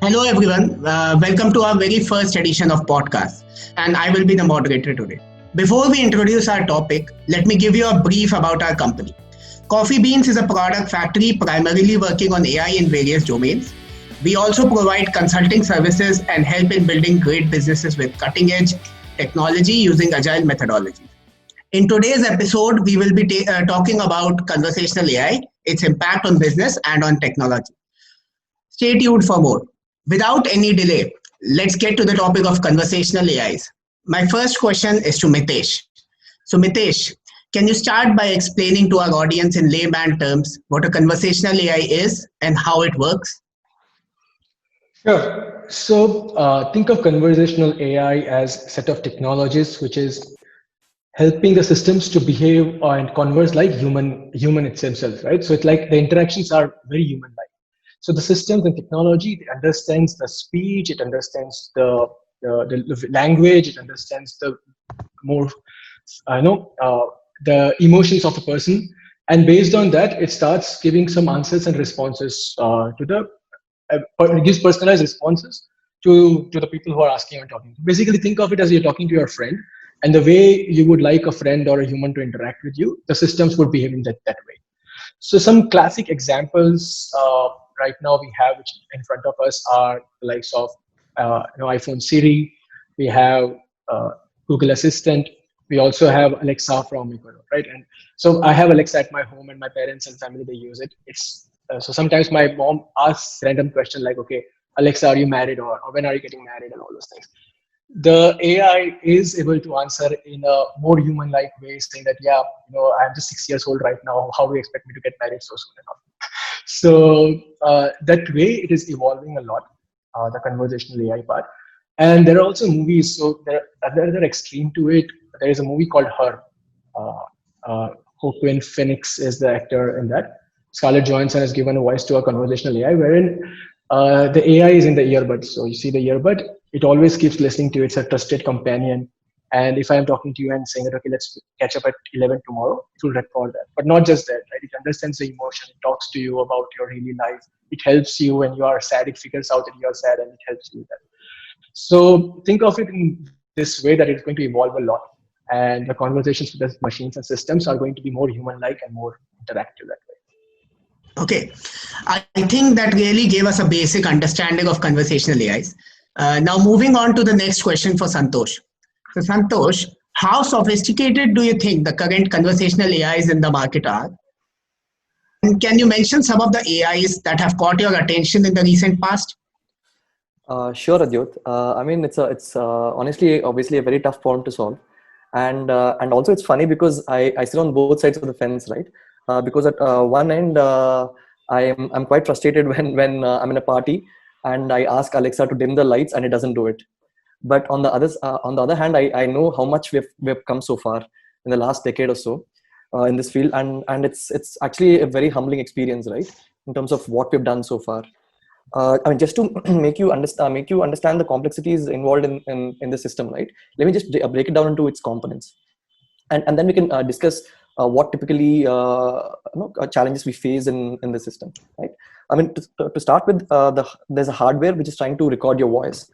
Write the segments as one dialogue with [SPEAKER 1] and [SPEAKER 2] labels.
[SPEAKER 1] Hello, everyone. Welcome to our very first edition of podcast, and I will be the moderator today. Before we introduce our topic, let me give you a brief about our company. Coffee Beans is a product factory primarily working on AI in various domains. We also provide consulting services and help in building great businesses with cutting edge technology using agile methodologies. In today's episode, we will be talking about conversational AI, its impact on business and on technology. Stay tuned for more. Without any delay, let's get to the topic of conversational AIs. My first question is to Mitesh. So, Mitesh, can you start by explaining to our audience in layman terms what a conversational AI is and how it works?
[SPEAKER 2] Sure. Think of conversational AI as a set of technologies which is helping the systems to behave and converse like human themselves, right? So it's like the interactions are very human-like. So the systems and technology, it understands the speech, it understands the language, it understands the more, I know, the emotions of a person, and based on that, it starts giving some answers and responses to the it gives personalized responses to the people who are asking and talking. Basically, think of it as you're talking to your friend, and the way you would like a friend or a human to interact with you, the systems would behave in that way. So some classic examples right now we have which in front of us are the likes of iPhone Siri, we have uh, Google Assistant, we also have Alexa from Ecuador, right? And so I have Alexa at my home, and my parents and family they use it. It's so sometimes my mom asks random question like, "Okay, Alexa, are you married, or when are you getting married?" and all those things. The AI is able to answer in a more human-like way, saying that, yeah, I'm just 6 years old right now. How do you expect me to get married so soon? And all. So that way, it is evolving a lot. The conversational AI part, and there are also movies. So there another extreme to it. There is a movie called Her. Uh, uh, Joaquin Phoenix is the actor in that. Scarlett Johansson has given a voice to a conversational AI, wherein the AI is in the earbud. So you see the earbud, it always keeps listening to you. It's a trusted companion. And if I'm talking to you and saying that, okay, let's catch up at 11 tomorrow, it will record that. But not just that, right? It understands the emotion. It talks to you about your daily life. It helps you when you are sad. It figures out that you are sad and it helps you with that. So think of it in this way that it's going to evolve a lot. And the conversations with the machines and systems are going to be more human-like and more interactive that way.
[SPEAKER 1] Okay, I think that really gave us a basic understanding of conversational AIs. Now, moving on to the next question for Santosh. So, Santosh, how sophisticated do you think the current conversational AIs in the market are? And can you mention some of the AIs that have caught your attention in the recent past?
[SPEAKER 3] Sure, Adyot. I mean, it's honestly, obviously, a very tough problem to solve, and also it's funny because I sit on both sides of the fence, right? Because at one end, I'm quite frustrated when I'm in a party and I ask Alexa to dim the lights and it doesn't do it. But on the other hand, I know how much we've come so far in the last decade or so in this field, and it's actually a very humbling experience, right? In terms of what we've done so far. I mean, just to make you understand the complexities involved in the system, right? Let me just break it down into its components, and then we can discuss what typically challenges we face in the system, right? I mean, to start with, there's a hardware which is trying to record your voice,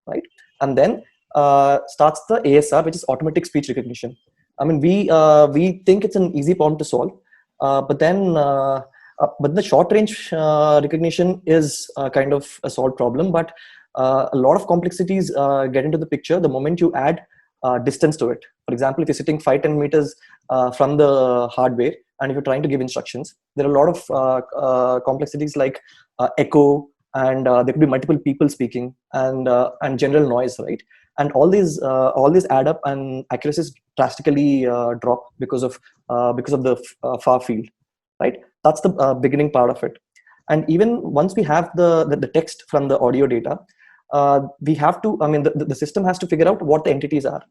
[SPEAKER 3] right? And then starts the ASR, which is automatic speech recognition. I mean, we think it's an easy problem to solve, but the short range recognition is kind of a solved problem, but a lot of complexities get into the picture the moment you add distance to it. For example, if you're sitting 5-10 meters from the hardware and if you're trying to give instructions, there are a lot of complexities like echo, and there could be multiple people speaking, and general noise, right? And all these add up, and accuracies drastically drop because of the far field, right? That's the beginning part of it. And even once we have the text from the audio data, we have to, I mean, the system has to figure out what the entities are.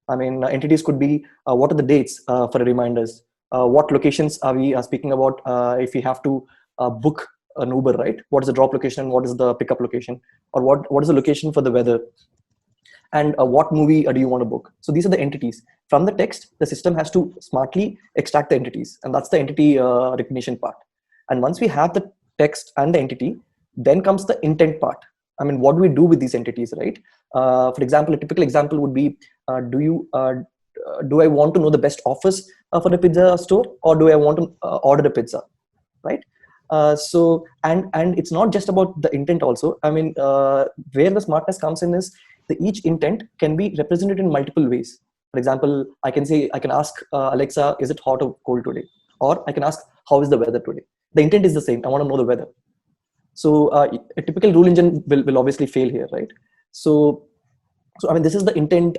[SPEAKER 3] I mean, entities could be what are the dates for reminders, what locations are we speaking about, if we have to book an Uber, right? What is the drop location, what is the pickup location, or what is the location for the weather, and what movie do you want to book. So these are the entities. From the text, the system has to smartly extract the entities, and that's the entity recognition part. And once we have the text and the entity, then comes the intent part. I mean, what do we do with these entities, right? For example, a typical example would be, do I want to know the best offers for the pizza store, or do I want to order a pizza, right? And it's not just about the intent also. I mean, where the smartness comes in is each intent can be represented in multiple ways. For example, I can ask Alexa, is it hot or cold today? Or I can ask, how is the weather today? The intent is the same. I want to know the weather. So a typical rule engine will obviously fail here, right? So I mean, this is the intent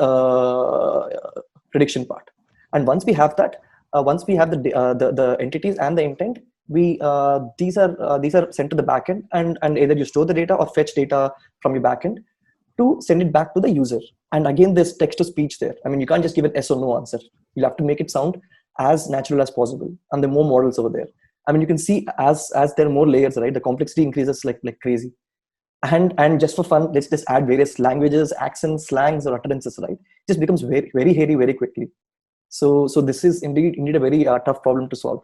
[SPEAKER 3] prediction part. And once we have that, once we have the entities and the intent, these are sent to the backend, and either you store the data or fetch data from your backend to send it back to the user. And again, there's text to speech there. I mean, you can't just give an yes or no answer. You'll have to make it sound as natural as possible. And there are more models over there. I mean, you can see as there are more layers, right? The complexity increases like crazy. And just for fun, let's just add various languages, accents, slangs, or utterances, right? It just becomes very, very hairy very quickly. So this is indeed a very tough problem to solve.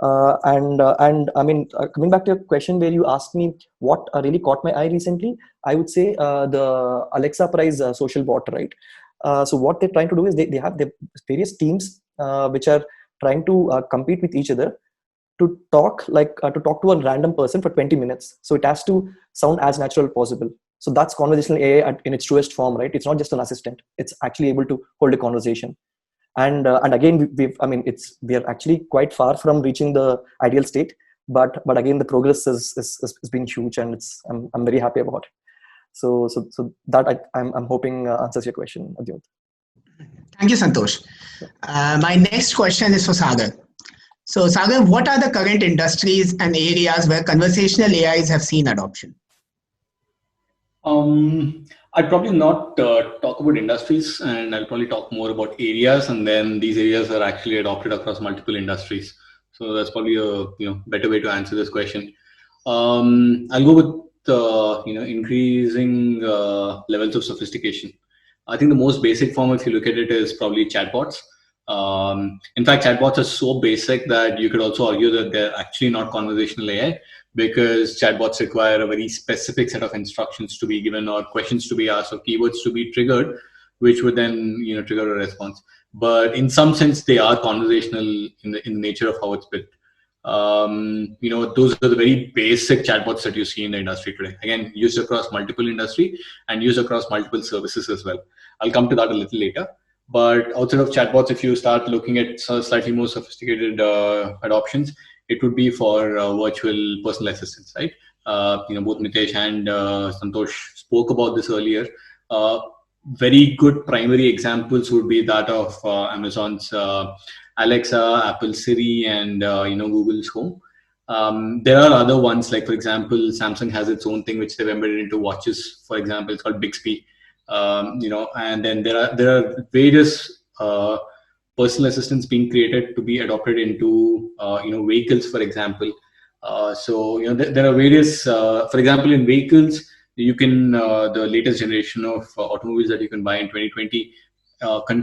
[SPEAKER 3] And I mean, coming back to your question where you asked me what really caught my eye recently, I would say the Alexa Prize social bot, right? So what they're trying to do is they have the various teams which are trying to compete with each other to talk to a random person for 20 minutes. So it has to sound as natural as possible. So that's conversational AI in its truest form, right? It's not just an assistant. It's actually able to hold a conversation. And again, we are actually quite far from reaching the ideal state. But again, the progress has been huge, and I'm very happy about it. So that I'm hoping answers your question, Adyut.
[SPEAKER 1] Thank you, Santosh. My next question is for Sagar. So, Sagar, what are the current industries and areas where conversational AIs have seen adoption?
[SPEAKER 4] I'd probably not talk about industries, and I'll probably talk more about areas, and then these areas are actually adopted across multiple industries. So that's probably a better way to answer this question. I'll go with increasing levels of sophistication. I think the most basic form, if you look at it, is probably chatbots. In fact, chatbots are so basic that you could also argue that they're actually not conversational AI, because chatbots require a very specific set of instructions to be given, or questions to be asked, or keywords to be triggered, which would then trigger a response. But in some sense, they are conversational in the nature of how it's built. Those are the very basic chatbots that you see in the industry today. Again, used across multiple industry and used across multiple services as well. I'll come to that a little later. But outside of chatbots, if you start looking at slightly more sophisticated adoptions, it would be for virtual personal assistants, right? Both Mitesh and Santosh spoke about this earlier. Very good primary examples would be that of Amazon's Alexa, Apple Siri, and Google's Home. There are other ones, like for example, Samsung has its own thing which they've embedded into watches. For example, it's called Bixby. And then there are various personal assistants being created to be adopted into vehicles, for example. There are various, for example, in vehicles, you can the latest generation of automobiles that you can buy in 2020,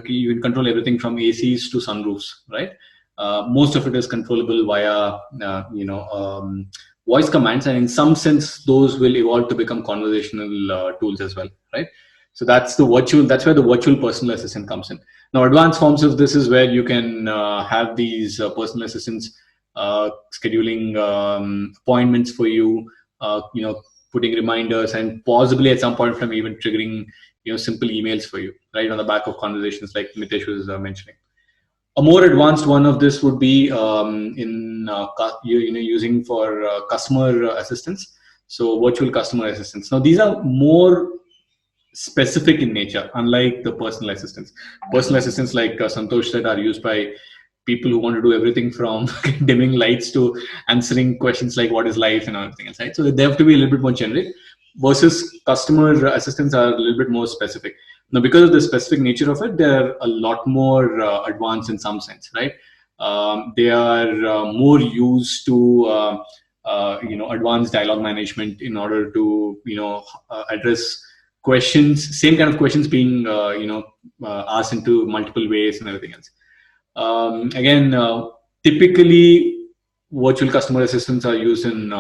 [SPEAKER 4] you can control everything from ACs to sunroofs, right? Most of it is controllable via voice commands, and in some sense, those will evolve to become conversational tools as well, right? So that's where the virtual personal assistant comes in. Now, advanced forms of this is where you can have these personal assistants scheduling appointments for you, putting reminders, and possibly at some point from even triggering simple emails for you, right, on the back of conversations like Mitesh was mentioning. A more advanced one of this would be using for customer assistants. So virtual customer assistants. Now, these are more specific in nature, unlike the personal assistants. Personal assistants, like Santosh said, are used by people who want to do everything from dimming lights to answering questions like what is life and everything else, right? So they have to be a little bit more generic, versus customer assistants are a little bit more specific. Now, because of the specific nature of it, they're a lot more advanced in some sense, right? They are more used to advanced dialogue management in order to address questions, same kind of questions being asked into multiple ways and everything else. Typically virtual customer assistants are used in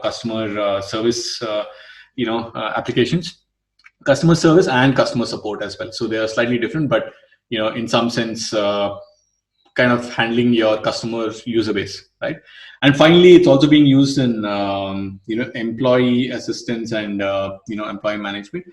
[SPEAKER 4] customer service applications, customer service and customer support as well. So they are slightly different, but in some sense, kind of handling your customer user base, right? And finally, it's also being used in employee assistance and employee management.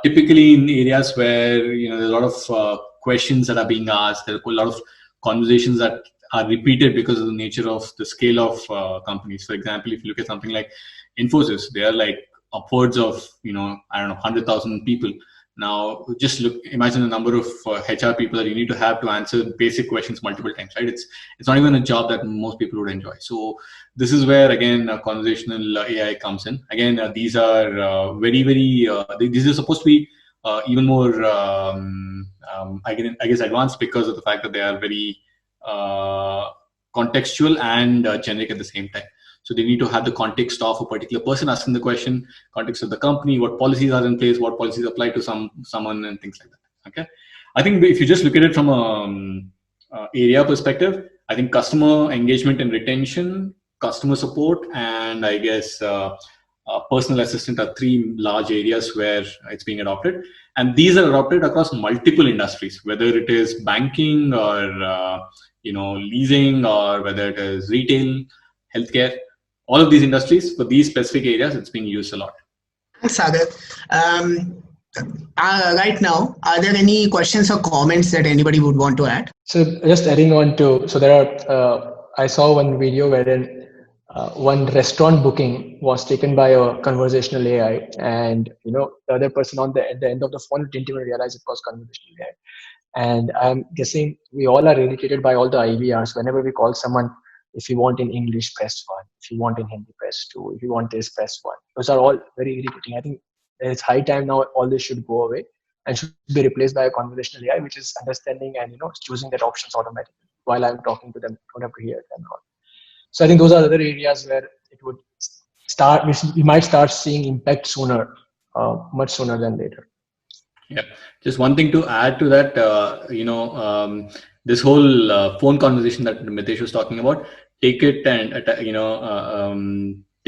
[SPEAKER 4] Typically in areas where there's a lot of questions that are being asked, there are a lot of conversations that are repeated because of the nature of the scale of companies. For example, if you look at something like Infosys, they are like upwards of 100,000 people. Now, just imagine the number of HR people that you need to have to answer basic questions multiple times, right? It's not even a job that most people would enjoy. So this is where, again, conversational AI comes in. Again, these are these are supposed to be even more, I guess, advanced because of the fact that they are very contextual and generic at the same time. So they need to have the context of a particular person asking the question, context of the company, what policies are in place, what policies apply to someone, and things like that. Okay, I think if you just look at it from a area perspective, I think customer engagement and retention, customer support, and I guess personal assistant are three large areas where it's being adopted, and these are adopted across multiple industries, whether it is banking or leasing, or whether it is retail, healthcare. All of these industries, for these specific areas, it's being used a lot.
[SPEAKER 1] Thanks, Sagar. Right now, are there any questions or comments that anybody would want to add?
[SPEAKER 2] So just adding on to, so there are, I saw one video wherein one restaurant booking was taken by a conversational AI, and the other person at the end of the phone didn't even realize it was conversational AI. And I'm guessing we all are irritated by all the IVRs. Whenever we call someone, if you want in English, press 1. If you want in Hindi, press 2. If you want this, press 1. Those are all very irritating. I think it's high time now all this should go away and should be replaced by a conversational AI, which is understanding and choosing that options automatically while I'm talking to them. Don't have to hear them. So I think those are other areas where it would start. We might start seeing impact sooner, much sooner than later.
[SPEAKER 4] Yeah, just one thing to add to that, this whole phone conversation that Mitesh was talking about, take it and take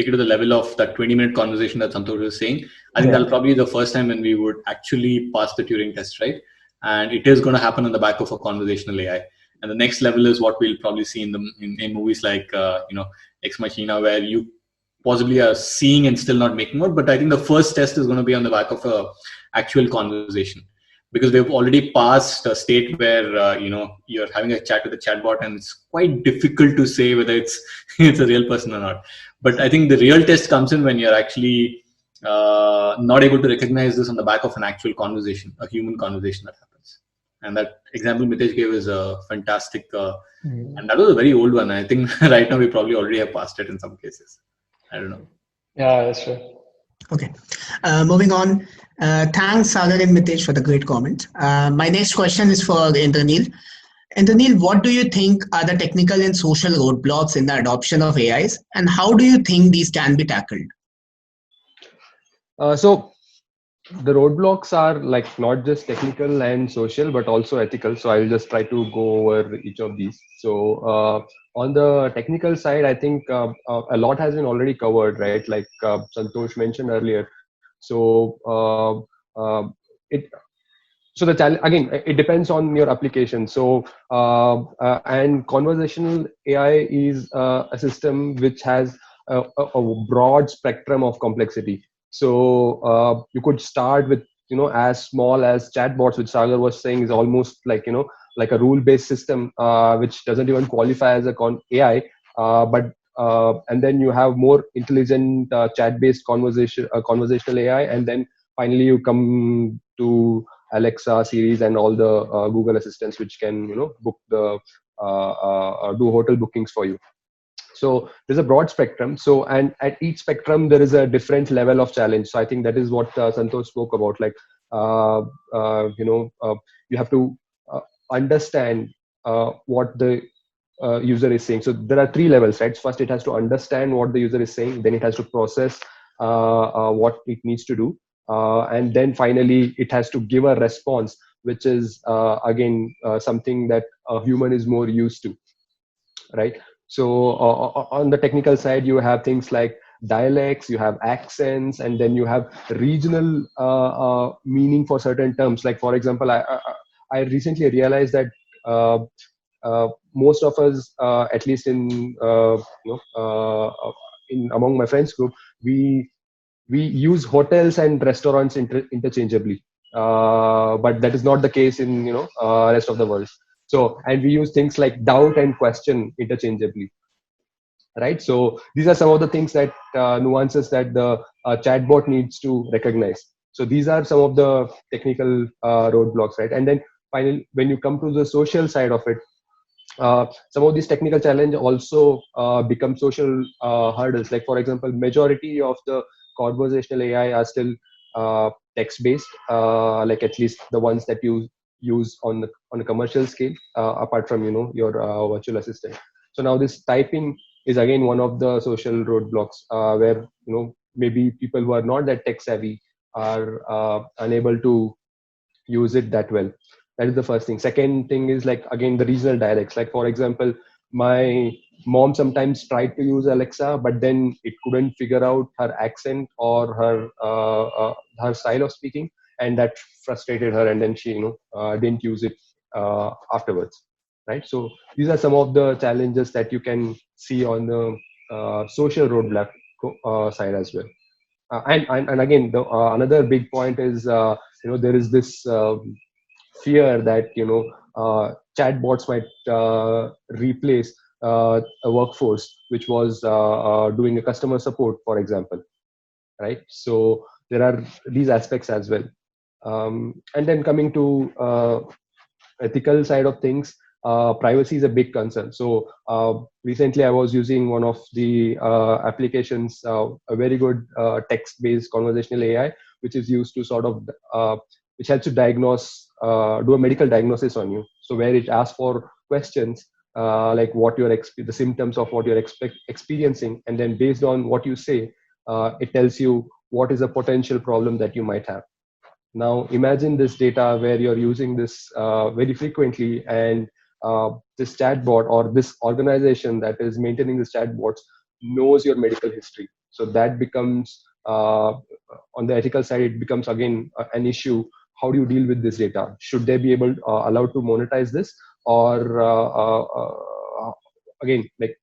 [SPEAKER 4] it to the level of that 20-minute conversation that Santosh was saying. I think that'll probably be the first time when we would actually pass the Turing test, right? And it is going to happen on the back of a conversational AI. And the next level is what we'll probably see in movies like Ex Machina, where you possibly are seeing and still not making out. But I think the first test is going to be on the back of a actual conversation, because we've already passed a state where you're having a chat with a chatbot, and it's quite difficult to say whether it's a real person or not. But I think the real test comes in when you're actually not able to recognize this on the back of an actual conversation, a human conversation that happens. And that example Mitesh gave is a fantastic, and that was a very old one. I think right now we probably already have passed it in some cases. I don't know.
[SPEAKER 2] Yeah, that's true.
[SPEAKER 1] Okay, moving on. Thanks, Sagar and Mitesh, for the great comment. My next question is for Indranil. Indranil, what do you think are the technical and social roadblocks in the adoption of AIs, and how do you think these can be tackled?
[SPEAKER 5] So the roadblocks are like not just technical and social, but also ethical. So I'll just try to go over each of these. So on the technical side, I think a lot has been already covered, right? Like Santosh mentioned earlier. So the challenge, again, it depends on your application. So and conversational AI is a system which has a broad spectrum of complexity. So you could start with as small as chatbots, which Sagar was saying is almost like like a rule-based system, which doesn't even qualify as a AI, but and then you have more intelligent chat-based conversational AI, and then finally you come to Alexa, Siri, and all the Google assistants, which can book the do hotel bookings for you. So there's a broad spectrum. So, and at each spectrum there is a different level of challenge. So I think that is what Santosh spoke about. Like you have to understand what the user is saying. So there are three levels, right? First, it has to understand what the user is saying. Then it has to process what it needs to do. And then finally, it has to give a response, which is again something that a human is more used to, right? So on the technical side, you have things like dialects, you have accents, and then you have regional meaning for certain terms. Like for example, I recently realized that most of us, at least in among my friends group, we use hotels and restaurants interchangeably, but that is not the case in rest of the world. So, and we use things like doubt and question interchangeably, right? So these are some of the things that nuances that the chatbot needs to recognize. So these are some of the technical roadblocks, right? And then finally, when you come to the social side of it, some of these technical challenge also become social hurdles. Like for example, majority of the conversational AI are still text based, like at least the ones that you use on a commercial scale, apart from your virtual assistant. So now this typing is again one of the social roadblocks, where maybe people who are not that tech savvy are unable to use it that well. That is the first thing. Second thing is, like, again, the regional dialects. Like for example, my mom sometimes tried to use Alexa, but then it couldn't figure out her accent or her style of speaking, and that frustrated her, and then she didn't use it afterwards, right? So these are some of the challenges that you can see on the social roadblock side as well. And again, the another big point is, there is this fear that chatbots might replace a workforce which was doing a customer support, for example, right? So there are these aspects as well. And then coming to ethical side of things, privacy is a big concern. So recently I was using one of the applications, a very good text-based conversational AI, which is used to sort of which helps you diagnose, do a medical diagnosis on you. So where it asks for questions like what you're the symptoms of what you're experiencing, and then based on what you say, it tells you what is a potential problem that you might have. Now imagine this data where you're using this very frequently, and this chatbot or this organization that is maintaining this chatbots knows your medical history. So that becomes, on the ethical side, it becomes again an issue. How do you deal with this data? Should they be allowed to monetize this, or again, like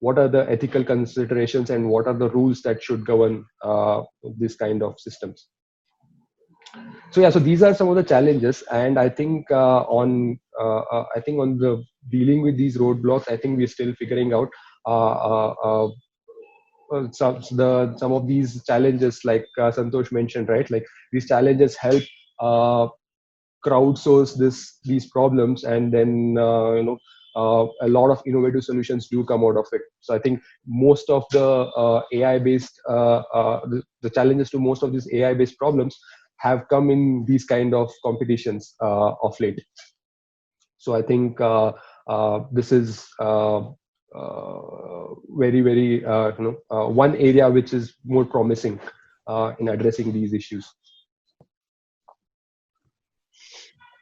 [SPEAKER 5] what are the ethical considerations and what are the rules that should govern this kind of systems? So yeah, so these are some of the challenges, and I think on the dealing with these roadblocks, I think we're still figuring out some of these challenges, like Santosh mentioned, right? Like these challenges help crowdsource these problems, and then a lot of innovative solutions do come out of it. So I think most of the AI based the challenges to most of these AI based problems have come in these kind of competitions of late. So I think this is very, very one area which is more promising in addressing these issues.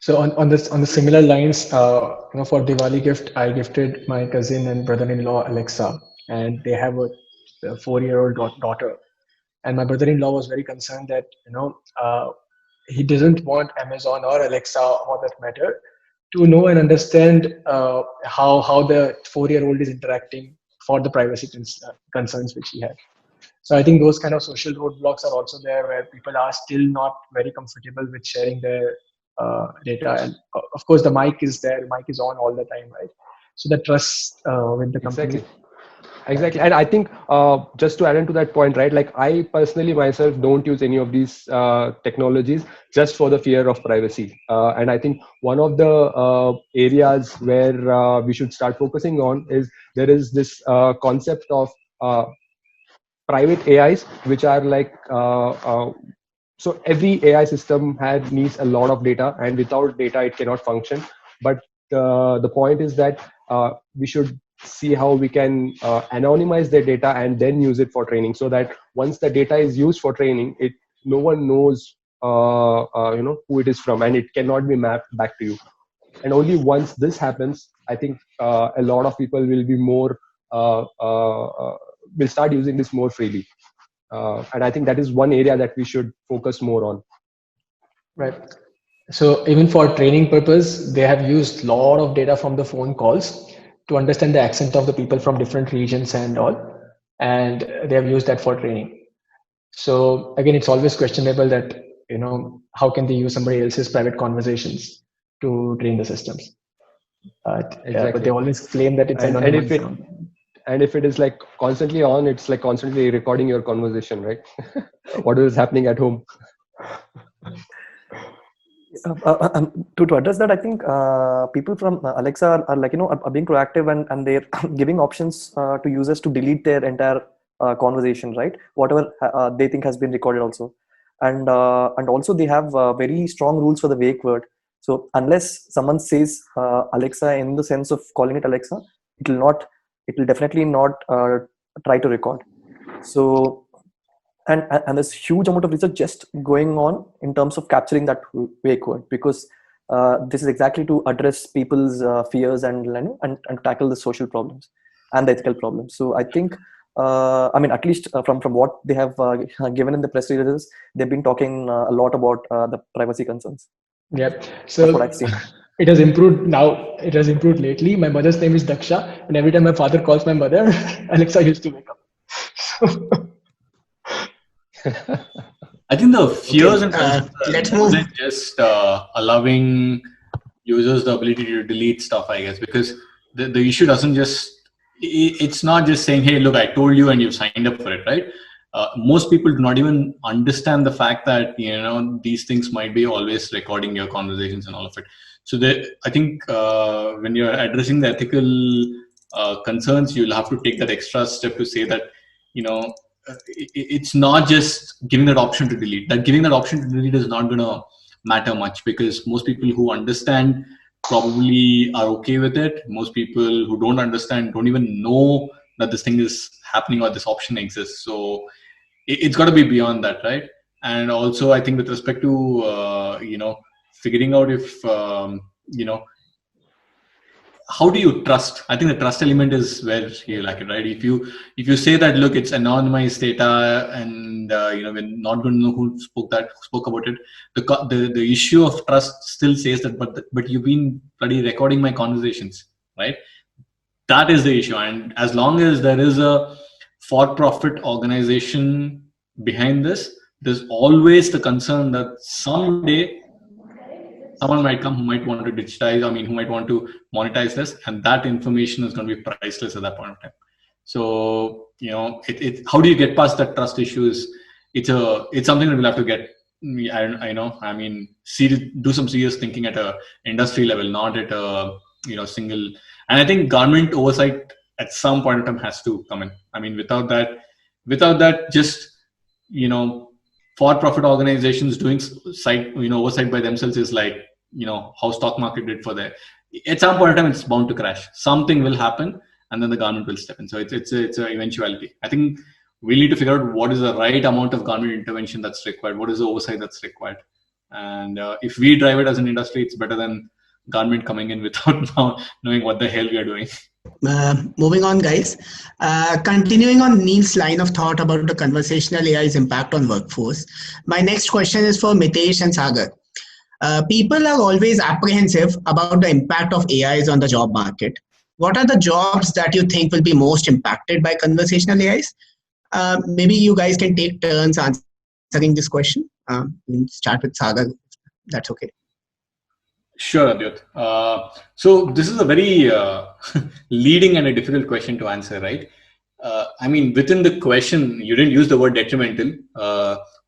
[SPEAKER 2] So on the similar lines, for Diwali gift, I gifted my cousin and brother-in-law Alexa, and they have a 4-year-old daughter. And my brother-in-law was very concerned that he doesn't want Amazon or Alexa, for that matter, to know and understand how the 4-year-old is interacting for the privacy concerns which he had. So I think those kind of social roadblocks are also there, where people are still not very comfortable with sharing their data. And of course, the mic is there, the mic is on all the time, right? So the trust with the company.
[SPEAKER 5] Exactly. And I think just to add into that point, right, like I personally myself don't use any of these technologies just for the fear of privacy. And I think one of the areas where we should start focusing on is there is this concept of private AIs, which are like, so every AI system needs a lot of data, and without data, it cannot function. But the point is that we should see how we can anonymize the data and then use it for training, so that once the data is used for training, no one knows who it is from, and it cannot be mapped back to you. And only once this happens, I think a lot of people will be more will start using this more freely. And I think that is one area that we should focus more on.
[SPEAKER 2] Right. So even for training purpose, they have used a lot of data from the phone calls to understand the accent of the people from different regions and all, and they have used that for training. So again, it's always questionable that, how can they use somebody else's private conversations to train the systems?
[SPEAKER 5] Exactly.
[SPEAKER 2] But they always claim that it's anonymized.
[SPEAKER 5] And if it is like constantly on, it's like constantly recording your conversation, right? What is happening at home?
[SPEAKER 3] To address that, I think people from Alexa are like, are being proactive and they're giving options to users to delete their entire conversation, right? Whatever they think has been recorded also. And also they have very strong rules for the wake word. So unless someone says Alexa in the sense of calling it Alexa, it will definitely not try to record. So and there's huge amount of research just going on in terms of capturing that wake word, because this is exactly to address people's fears and tackle the social problems and the ethical problems. So I think at least from what they have given in the press releases, they've been talking a lot about the privacy concerns.
[SPEAKER 2] Yep. So
[SPEAKER 3] that's what I've seen.
[SPEAKER 2] It has improved now. It has improved lately. My mother's name is Daksha, and every time my father calls my mother, Alexa used to wake up.
[SPEAKER 4] I think the fears and
[SPEAKER 1] let's move.
[SPEAKER 4] Just allowing users the ability to delete stuff, I guess, because the issue doesn't it's not just saying, hey, look, I told you and you've signed up for it, right? Most people do not even understand the fact that, these things might be always recording your conversations and all of it. So I think when you're addressing the ethical concerns, you'll have to take that extra step to say that, it's not just giving that option to delete. That giving that option to delete is not going to matter much, because most people who understand probably are okay with it. Most people who don't understand don't even know that this thing is happening or this option exists. So it's got to be beyond that, right? And also, I think with respect to figuring out if how do you trust? I think the trust element is where you like it, right? If you say that, look, it's anonymized data, and we're not going to know who spoke about it. The issue of trust still says that, but you've been bloody recording my conversations, right? That is the issue. And as long as there is a for-profit organization behind this, there's always the concern that someday someone might come who might want to digitize, who might want to monetize this, and that information is going to be priceless at that point of time. So, how do you get past that trust issues? It's something that we'll have to get, do some serious thinking at a industry level, not at a, single. And I think government oversight at some point in time has to come in. Without that, just, for-profit organizations doing oversight by themselves is like, how stock market did for that. At some point in time, it's bound to crash. Something will happen, and then the government will step in. So it's an eventuality. I think we need to figure out what is the right amount of government intervention that's required. What is the oversight that's required? And if we drive it as an industry, it's better than government coming in without knowing what the hell we are doing.
[SPEAKER 1] Moving on, guys. Continuing on Neil's line of thought about the conversational AI's impact on workforce, my next question is for Mitesh and Sagar. People are always apprehensive about the impact of AIs on the job market. What are the jobs that you think will be most impacted by conversational AIs? Maybe you guys can take turns answering this question. We'll start with Sagar. That's okay.
[SPEAKER 4] Sure, Adyut. So this is a very leading and a difficult question to answer, right? Within the question, you didn't use the word detrimental,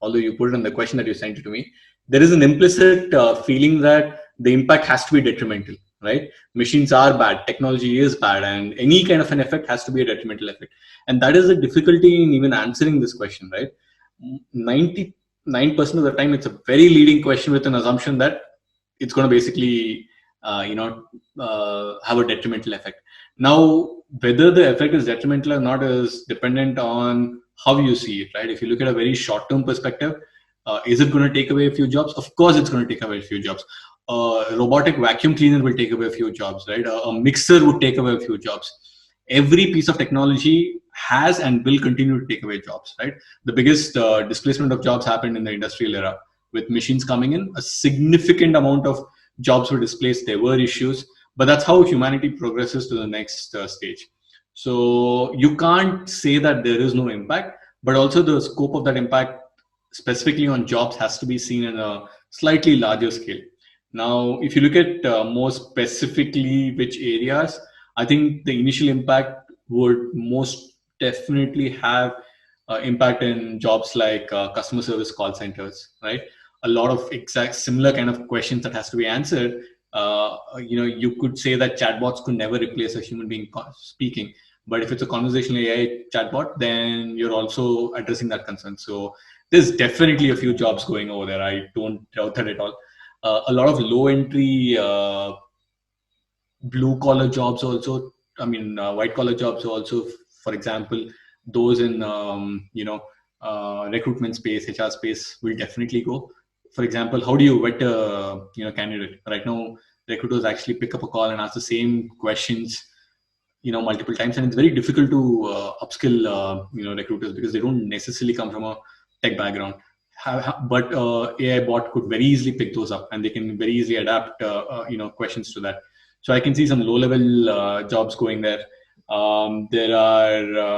[SPEAKER 4] although you put it in the question that you sent it to me. There is an implicit feeling that the impact has to be detrimental, right? Machines are bad, technology is bad, and any kind of an effect has to be a detrimental effect. And that is the difficulty in even answering this question, right? 99% of the time, it's a very leading question with an assumption that it's going to basically, have a detrimental effect. Now, whether the effect is detrimental or not is dependent on how you see it, right? If you look at a very short-term perspective, is it going to take away a few jobs? Of course, it's going to take away a few jobs. A robotic vacuum cleaner will take away a few jobs, right? A mixer would take away a few jobs. every piece of technology has and will continue to take away jobs, right? The biggest displacement of jobs happened in the industrial era with machines coming in. A significant amount of jobs were displaced. There were issues, but that's how humanity progresses to the next stage. So you can't say that there is no impact, but also the scope of that impact specifically on jobs has to be seen in a slightly larger scale. Now, if you look at more specifically which areas, I think the initial impact would most definitely have impact in jobs like customer service call centers, right? A lot of exact similar kind of questions that has to be answered. You could say that chatbots could never replace a human being speaking, but if it's a conversational AI chatbot, then you're also addressing that concern. So there's definitely a few jobs going over there. I don't doubt that at all. A lot of low entry blue collar jobs also, white collar jobs also, for example, those in recruitment space, HR space will definitely go. For example, how do you vet a candidate? Right now recruiters actually pick up a call and ask the same questions multiple times, and it's very difficult to upskill recruiters because they don't necessarily come from a tech background. But AI bot could very easily pick those up, and they can very easily adapt questions to that. So I can see some low-level jobs going there. There are,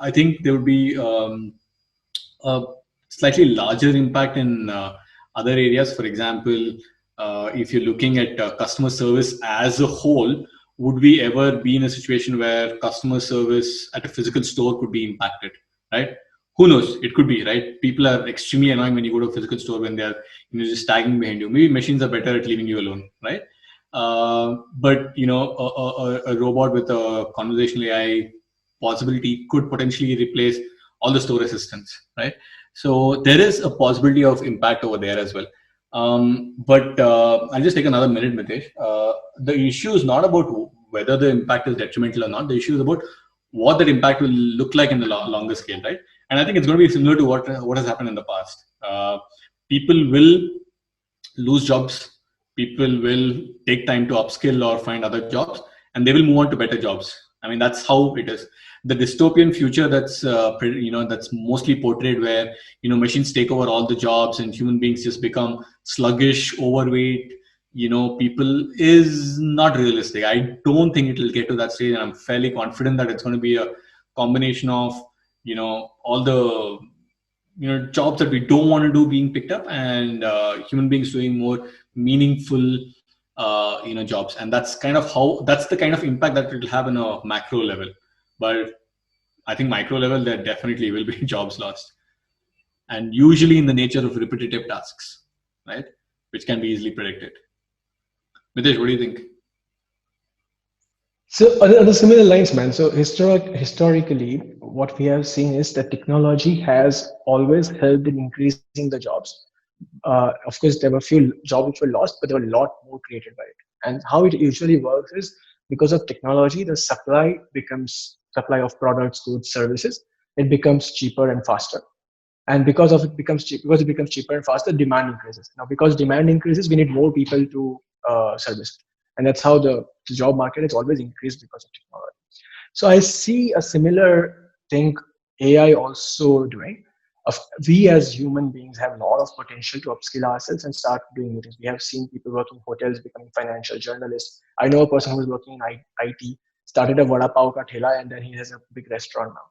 [SPEAKER 4] I think there would be a slightly larger impact in other areas. For example, if you're looking at customer service as a whole, would we ever be in a situation where customer service at a physical store could be impacted, right? Who knows? It could be, right? People are extremely annoying when you go to a physical store when they're just tagging behind you. Maybe machines are better at leaving you alone, right? But a robot with a conversational AI possibility could potentially replace all the store assistants, right? So there is a possibility of impact over there as well. But I'll just take another minute, Mitesh. The issue is not about whether the impact is detrimental or not. The issue is about what that impact will look like in the longer scale, right? And I think it's going to be similar to what has happened in the past. People will lose jobs. People will take time to upskill or find other jobs, and they will move on to better jobs. I mean, that's how it is. The dystopian future that's that's mostly portrayed, where machines take over all the jobs and human beings just become sluggish, overweight, people, is not realistic. I don't think it will get to that stage, and I'm fairly confident that it's going to be a combination of all the jobs that we don't want to do being picked up, and human beings doing more meaningful jobs. And that's the kind of impact that it will have on a macro level. But I think micro level, there definitely will be jobs lost, and usually in the nature of repetitive tasks, right, which can be easily predicted. Mitesh, what do you think?
[SPEAKER 2] So on the similar lines, man. So historically, what we have seen is that technology has always helped in increasing the jobs. Of course, there were a few jobs which were lost, but there were a lot more created by it. And how it usually works is, because of technology, the supply of products, goods, services, it becomes cheaper and faster. And because it becomes cheaper and faster, demand increases. Now, because demand increases, we need more people to service it. And that's how the job market has always increased because of technology. So I see a similar thing AI also doing. We as human beings have a lot of potential to upskill ourselves and start doing it. We have seen people working in hotels becoming financial journalists. I know a person who's working in IT, started a vada pav ka thela, and then he has a big restaurant now.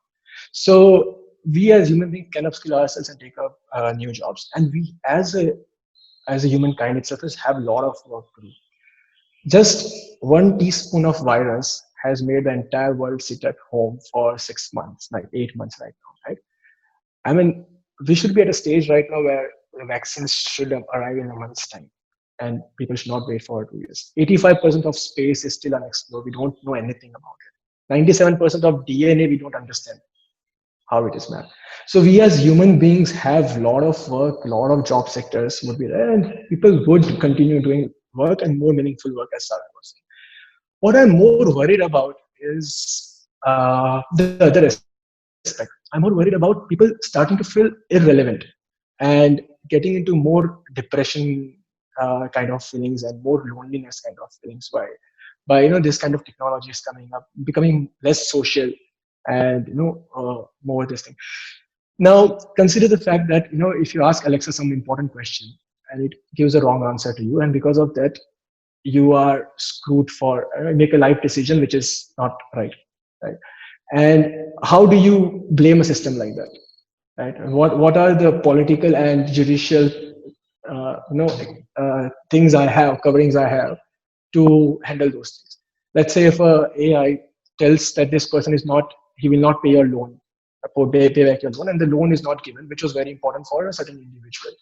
[SPEAKER 2] So we as human beings can upskill ourselves and take up new jobs. And we as a humankind itself have a lot of work to do. Just one teaspoon of virus has made the entire world sit at home for 6 months, like 8 months right now, right? I mean, we should be at a stage right now where the vaccines should arrive in a month's time, and people should not wait for 2 years. 85% of space is still unexplored. We don't know anything about it. 97% of DNA we don't understand how it is mapped. So we as human beings have a lot of work, a lot of job sectors would be there, and people would continue doing work and more meaningful work, as Sarah was saying. What I'm more worried about is the other aspect. I'm more worried about people starting to feel irrelevant and getting into more depression kind of feelings and more loneliness kind of feelings. Why? by this kind of technology is coming up, becoming less social, and more this thing. Now consider the fact that if you ask Alexa some important question and it gives a wrong answer to you, and because of that you are screwed for make a life decision which is not right? And how do you blame a system like that, right? And what are the political and judicial things I have, coverings I have to handle those things? Let's say if a AI tells that this person he will not pay your loan, pay back your loan, and the loan is not given, which was very important for a certain individual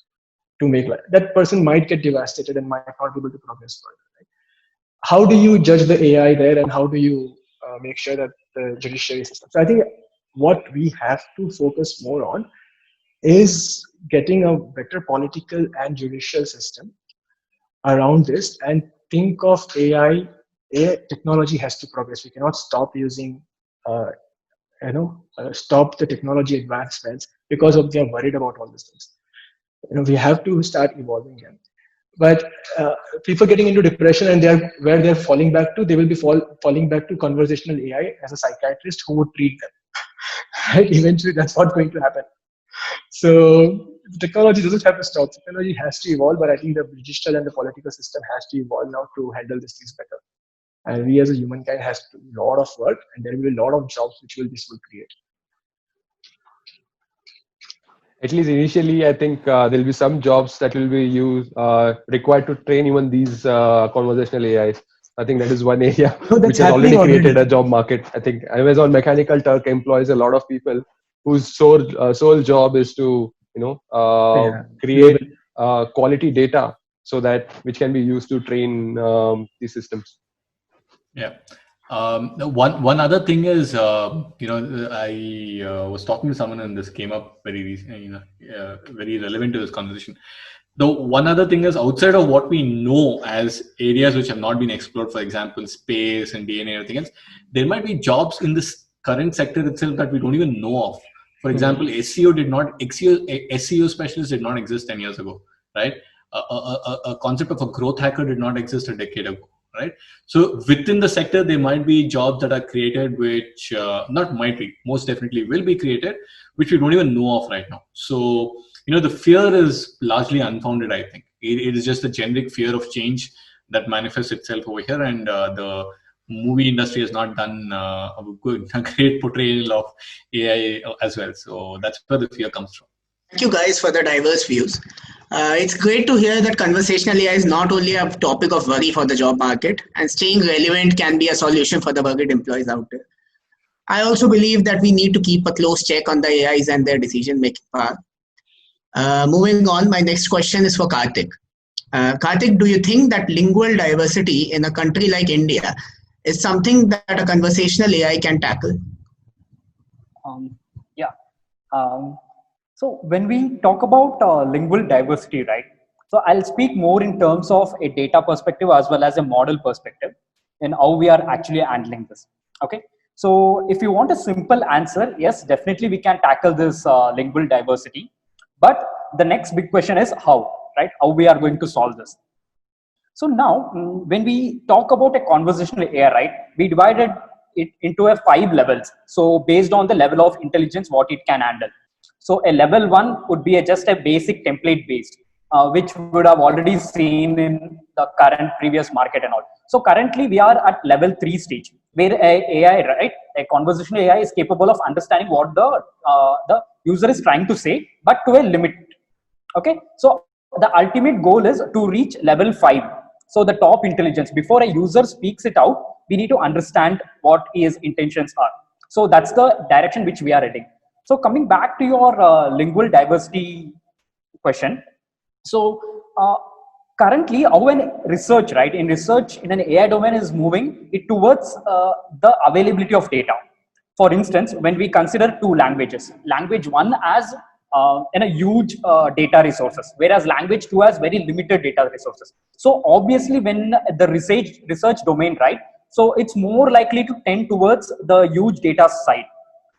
[SPEAKER 2] to make life, that person might get devastated and might not be able to progress further. Right? How do you judge the AI there, and how do you make sure that the judiciary system? So I think what we have to focus more on is getting a better political and judicial system around this, and think of AI technology has to progress. We cannot stop using stop the technology advancements because of they are worried about all these things. We have to start evolving them. But people getting into depression, and they're falling back to, they will be falling back to conversational AI as a psychiatrist who would treat them. Right? Eventually that's not going to happen. So technology doesn't have to stop. Technology has to evolve, but I think the judicial and the political system has to evolve now to handle these things better. And we as a humankind has to do a lot of work, and there will be a lot of jobs which this will create.
[SPEAKER 5] At least initially, I think there'll be some jobs that will be required to train even these conversational AIs. I think that is one area which has already created a job market. I think Amazon Mechanical Turk employs a lot of people whose sole job is to create quality data so that which can be used to train these systems.
[SPEAKER 4] Yeah. One other thing is, I was talking to someone and this came up very recently, very relevant to this conversation. The one other thing is, outside of what we know as areas which have not been explored, for example, space and DNA and everything else, there might be jobs in this current sector itself that we don't even know of. For example, SEO specialist did not exist 10 years ago, right? A concept of a growth hacker did not exist a decade ago. Right. So within the sector, there might be jobs that are created, which most definitely will be created, which we don't even know of right now. So, the fear is largely unfounded, I think. It is just a generic fear of change that manifests itself over here. And the movie industry has not done a great portrayal of AI as well. So that's where the fear comes from.
[SPEAKER 1] Thank you guys for the diverse views. It's great to hear that conversational AI is not only a topic of worry for the job market, and staying relevant can be a solution for the worried employees out there. I also believe that we need to keep a close check on the AIs and their decision-making power. Moving on, my next question is for Karthik. Karthik, do you think that lingual diversity in a country like India is something that a conversational AI can tackle?
[SPEAKER 6] So when we talk about lingual diversity, right? So I'll speak more in terms of a data perspective as well as a model perspective and how we are actually handling this. Okay. So if you want a simple answer, yes, definitely we can tackle this lingual diversity. But the next big question is how, right? How we are going to solve this. So now when we talk about a conversational AI, right, we divided it into 5 levels. So based on the level of intelligence, what it can handle. So a level 1 would be just a basic template based, which we would have already seen in the current previous market and all. So currently we are at level 3 stage, where a conversational AI is capable of understanding what the user is trying to say, but to a limit. Okay, so the ultimate goal is to reach level 5. So the top intelligence, before a user speaks it out, we need to understand what his intentions are. So that's the direction which we are heading. So coming back to your lingual diversity question. So currently our research, right, in an AI domain is moving it towards the availability of data. For instance, when we consider 2 languages, language 1 has a huge data resources, whereas language 2 has very limited data resources. So obviously when the research domain, right, so it's more likely to tend towards the huge data side.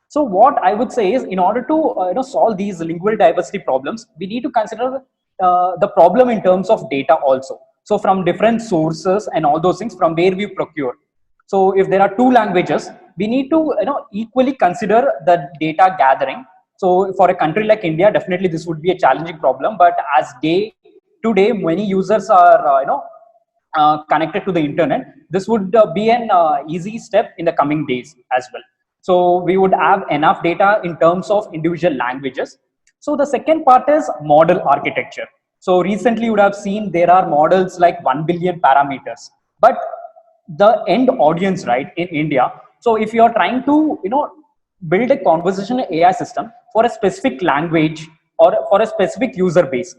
[SPEAKER 6] So what I would say is, in order to solve these lingual diversity problems, we need to consider the problem in terms of data also. So from different sources and all those things from where we procure. So if there are two languages, we need to equally consider the data gathering. So for a country like India, definitely this would be a challenging problem. But as today many users are connected to the internet, this would be an easy step in the coming days as well. So we would have enough data in terms of individual languages. So the second part is model architecture. So recently you would have seen there are models like 1 billion parameters, but the end audience, right, in India. So if you are trying to build a conversational AI system for a specific language or for a specific user base,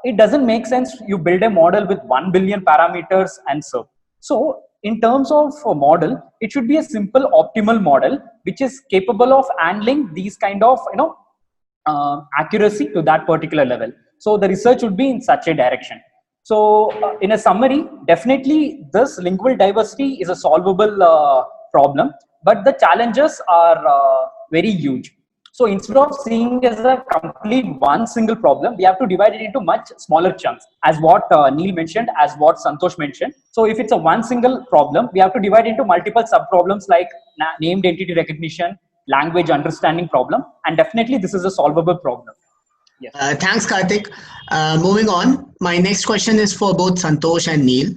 [SPEAKER 6] it doesn't make sense you build a model with 1 billion parameters and so. So in terms of a model, it should be a simple optimal model which is capable of handling these kind of accuracy to that particular level. So the research would be in such a direction. So in a summary, definitely this lingual diversity is a solvable problem, but the challenges are very huge. So instead of seeing as a complete one single problem, we have to divide it into much smaller chunks, as what Neil mentioned, as what Santosh mentioned. So if it's a one single problem, we have to divide into multiple sub problems like named entity recognition, language understanding problem, and definitely this is a solvable problem. Yes.
[SPEAKER 1] Thanks, Karthik. Moving on, my next question is for both Santosh and Neil.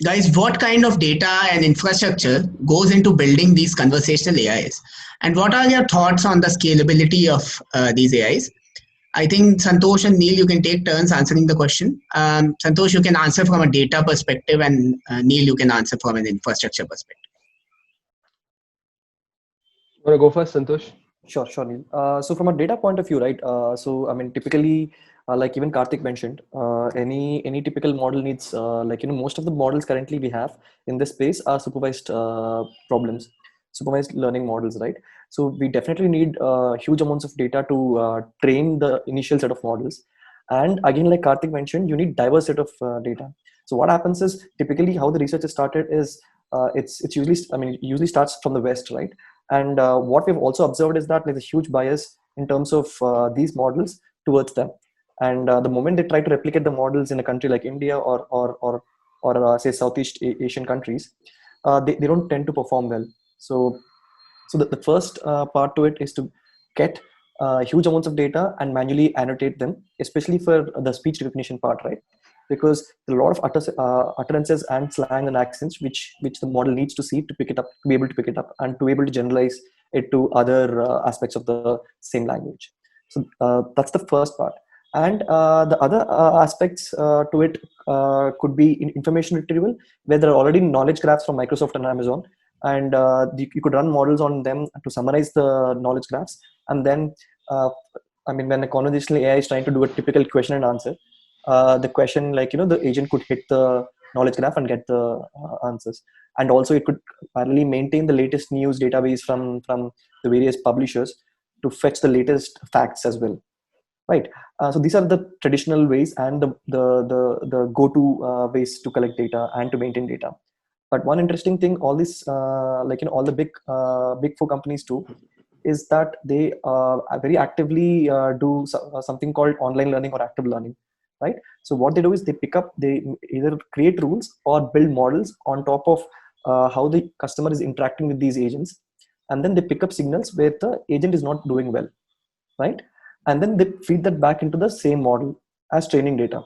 [SPEAKER 1] Guys, what kind of data and infrastructure goes into building these conversational AIs? And what are your thoughts on the scalability of these AIs? I think Santosh and Neil, you can take turns answering the question. Santosh, you can answer from a data perspective, and Neil, you can answer from an infrastructure perspective.
[SPEAKER 5] Want to go first, Santosh?
[SPEAKER 3] Sure, Neil. So from a data point of view, right? So I mean, typically, like even Karthik mentioned, any typical model needs most of the models currently we have in this space are supervised supervised learning models, right? So we definitely need huge amounts of data to train the initial set of models. And again, like Karthik mentioned, you need diverse set of data. So what happens is typically how the research is started is it's usually starts from the West, right? And what we've also observed is that there's a huge bias in terms of these models towards them. And the moment they try to replicate the models in a country like India or say Southeast Asian countries, they don't tend to perform well. So the first part to it is to get huge amounts of data and manually annotate them, especially for the speech recognition part, right? Because there are a lot of utterances and slang and accents which the model needs to see to pick it up, to be able to pick it up, and to be able to generalize it to other aspects of the same language. So that's the first part. And the other aspects to it could be in information retrieval, where there are already knowledge graphs from Microsoft and Amazon, and you could run models on them to summarize the knowledge graphs. And then, when a conversational AI is trying to do a typical question and answer, the question, the agent could hit the knowledge graph and get the answers. And also it could parallelly maintain the latest news database from the various publishers to fetch the latest facts as well, right? So these are the traditional ways and the go-to ways to collect data and to maintain data. But one interesting thing all this all the big four companies do is that they very actively do something called online learning or active learning, right? So what they do is they either create rules or build models on top of how the customer is interacting with these agents, and then they pick up signals where the agent is not doing well, right? And then they feed that back into the same model as training data,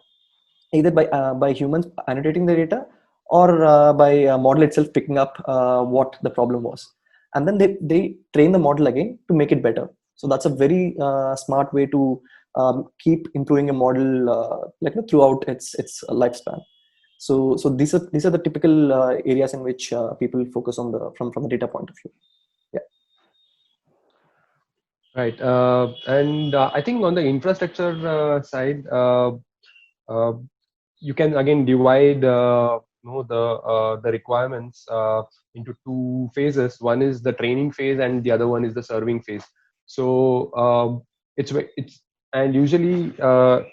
[SPEAKER 3] either by humans annotating the data or by a model itself picking up what the problem was, and then they train the model again to make it better. So that's a very smart way to keep improving a model throughout its lifespan. So these are the typical areas in which people focus on from the data point of view. Yeah.
[SPEAKER 5] Right. And I think on the infrastructure side, you can again divide the requirements into two phases. One is the training phase, and the other one is the serving phase. So it's and usually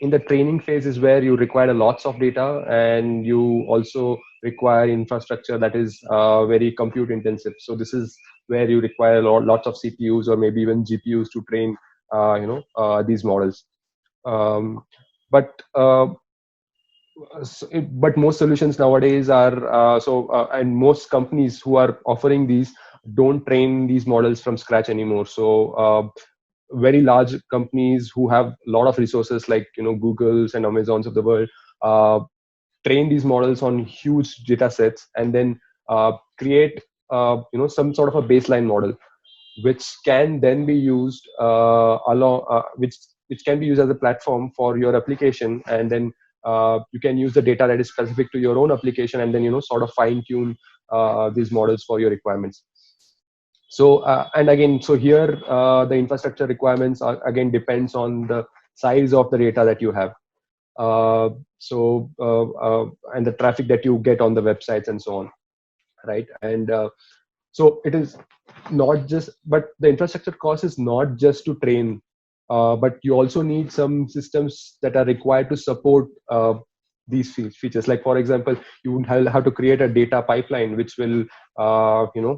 [SPEAKER 5] in the training phase is where you require lots of data, and you also require infrastructure that is very compute intensive. So this is where you require lots of CPUs or maybe even GPUs to train these models. But but most solutions nowadays are and most companies who are offering these don't train these models from scratch anymore. So very large companies who have a lot of resources, like Googles and Amazons of the world, uh, train these models on huge data sets, and then create some sort of a baseline model, which can then be used which can be used as a platform for your application. And then you can use the data that is specific to your own application, and then sort of fine tune these models for your requirements. So and again, so here the infrastructure requirements again depends on the size of the data that you have, uh, and the traffic that you get on the websites and so on, right? And so it is not just, but the infrastructure cost is not just to train, but you also need some systems that are required to support these features. Like for example, you would have to create a data pipeline which will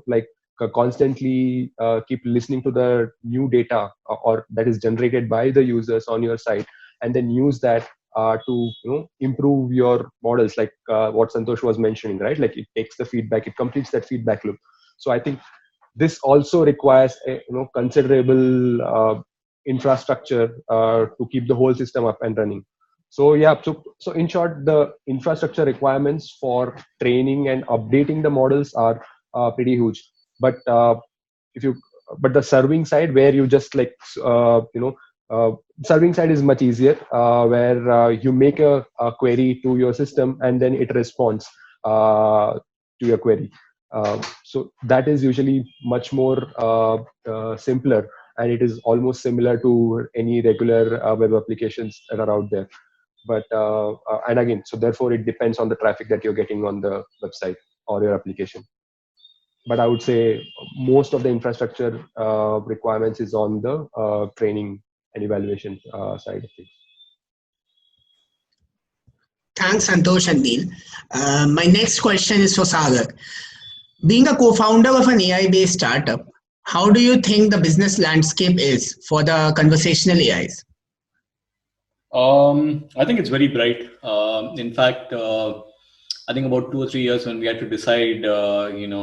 [SPEAKER 5] like constantly keep listening to the new data or that is generated by the users on your site, and then use that to improve your models, like what Santosh was mentioning, right? Like it takes the feedback, it completes that feedback loop. So I think this also requires a considerable infrastructure to keep the whole system up and running. So yeah, so in short, the infrastructure requirements for training and updating the models are pretty huge. But but the serving side, where you just like serving side is much easier, where you make a query to your system and then it responds to your query. So that is usually much more simpler, and it is almost similar to any regular web applications that are out there. But and again, so therefore it depends on the traffic that you're getting on the website or your application. But I would say most of the infrastructure requirements is on the training and evaluation side of things.
[SPEAKER 1] Thanks, Santosh and Neil. My next question is for Sagar. Being a co-founder of an AI-based startup, how do you think the business landscape is for the conversational AIs?
[SPEAKER 4] I think it's very bright. In fact, I think about 2 or 3 years when we had to decide, in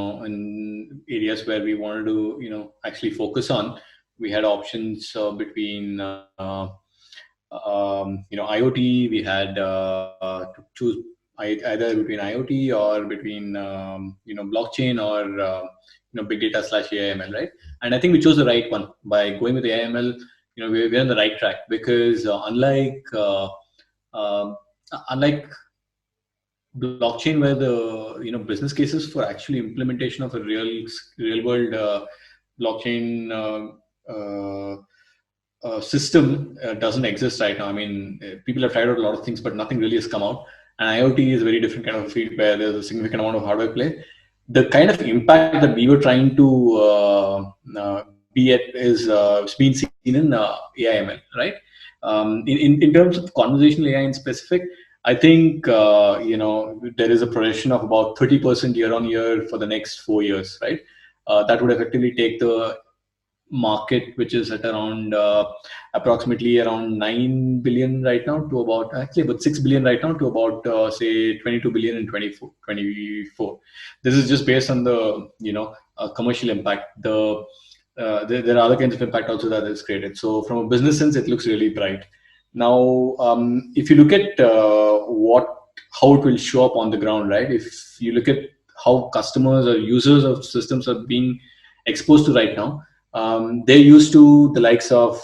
[SPEAKER 4] areas where we wanted to, actually focus on, we had options between, IoT. We had to choose either between IoT or between, blockchain or, big data / AIML, right? And I think we chose the right one by going with AIML. We're on the right track because unlike blockchain, where the business cases for actually implementation of a real world blockchain system doesn't exist right now. I mean, people have tried out a lot of things, but nothing really has come out. And IoT is a very different kind of a field where there's a significant amount of hardware play. The kind of impact that we were trying to be at is being seen in AIML, right? In terms of conversational AI in specific, I think there is a projection of about 30% year on year for the next 4 years, right? That would effectively take the market, which is at around approximately around 9 billion right now, to about 6 billion right now, to about say 22 billion in 24. This is just based on the commercial impact. There are other kinds of impact also that is created. So from a business sense, it looks really bright. Now, if you look at how it will show up on the ground, right? If you look at how customers or users of systems are being exposed to right now, they're used to the likes of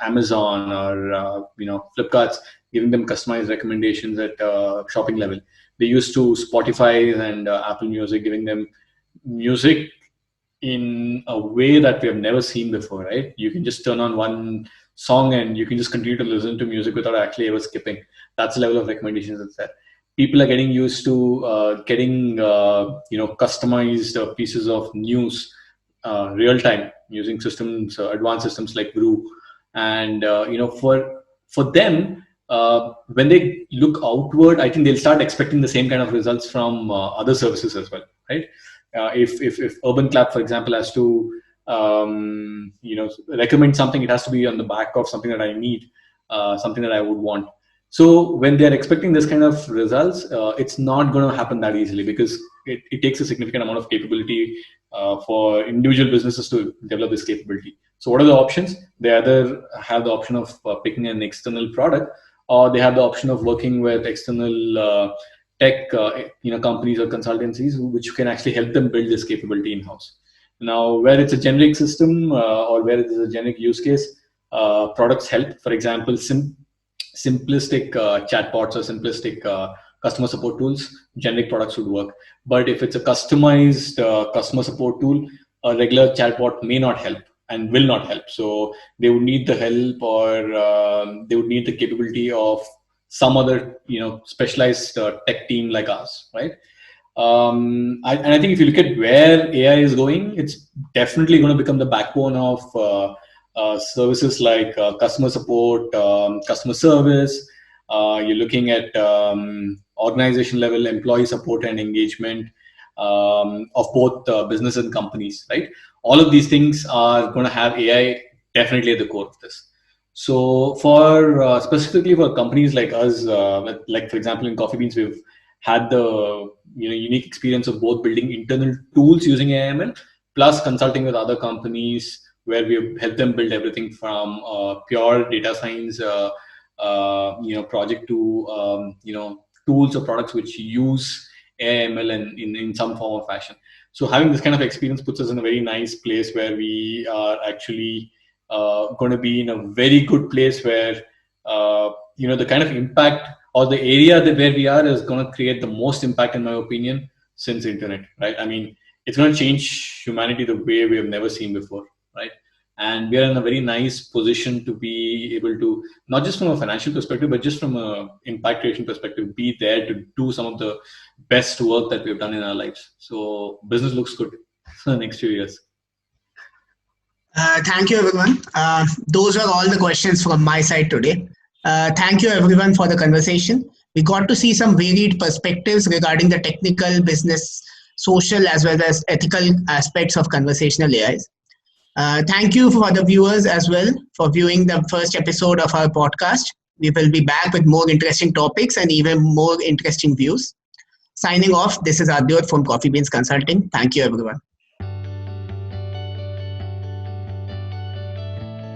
[SPEAKER 4] Amazon or Flipkart's giving them customized recommendations at shopping level. They're used to Spotify and Apple Music giving them music in a way that we have never seen before, right? You can just turn on one song and you can just continue to listen to music without actually ever skipping. That's the level of recommendations that's there. People are getting used to getting customized pieces of news real time using systems, advanced systems like Brew. And for them, when they look outward, I think they'll start expecting the same kind of results from other services as well, right? If Urban Clap, for example, has to recommend something, it has to be on the back of something that I need, something that I would want. So when they're expecting this kind of results, it's not going to happen that easily, because it takes a significant amount of capability for individual businesses to develop this capability. So what are the options? They either have the option of picking an external product, or they have the option of working with external tech companies or consultancies which can actually help them build this capability in-house. Now, where it's a generic system or where it is a generic use case, products help. For example, simplistic chatbots or simplistic customer support tools, generic products would work. But if it's a customized customer support tool, a regular chatbot may not help and will not help. So they would need the help, or they would need the capability of some other specialized tech team like us, right? And I think if you look at where AI is going, it's definitely going to become the backbone of services like customer support, customer service. You're looking at organization level employee support and engagement of both business and companies, right? All of these things are going to have AI definitely at the core of this. So for specifically for companies like us, like for example in Coffee Beans, we've had the unique experience of both building internal tools using AIML plus consulting with other companies where we've helped them build everything from pure data science project to tools or products which use AIML in some form or fashion. So having this kind of experience puts us in a very nice place where we are actually going to be in a very good place where the kind of impact or the area that where we are is going to create the most impact, in my opinion, since internet, right? I mean, it's going to change humanity the way we have never seen before, right? And we are in a very nice position to be able to, not just from a financial perspective, but just from a impact creation perspective, be there to do some of the best work that we've done in our lives. So business looks good for the next few years.
[SPEAKER 1] Thank you, everyone. Those are all the questions from my side today. Thank you, everyone, for the conversation. We got to see some varied perspectives regarding the technical, business, social, as well as ethical aspects of conversational AIs. Thank you for the viewers as well for viewing the first episode of our podcast. We will be back with more interesting topics and even more interesting views. Signing off, this is Adyot from Coffee Beans Consulting. Thank you, everyone.